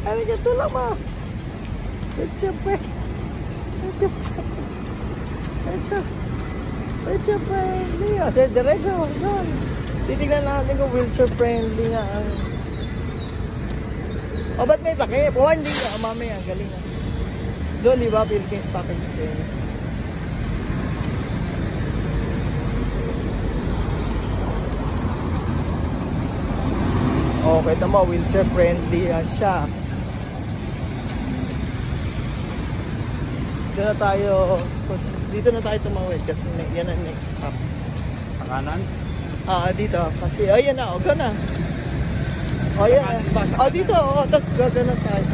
Arigato naman. Wheelchair friendly. Diretso. Doon. Titignan natin kung wheelchair friendly nga ang... O, ba't may takip? O, hindi ka. Mamaya, galing nga. Doon, di ba? Philippine Stock Exchange. Okay, tama. Wheelchair friendly siya. Dito na tayo. Dito na tayo tumawid kasi yan ang next stop. Sa kanan? Dito. Kasi, ayan na. O, gana. O, yan. O, dito. O, tapos gana tayo.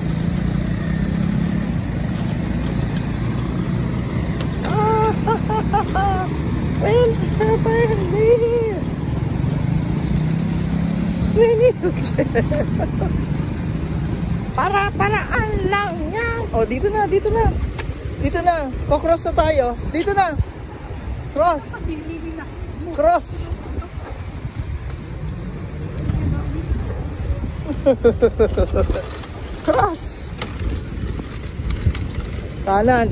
Wheelchair friendly. Para-paraan lang yan. O, dito na. Dito na. Cross na tayo. Dito na. Cross. Cross. Cross. Kanan.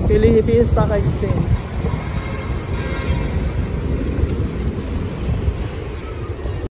Philippine Stock Exchange.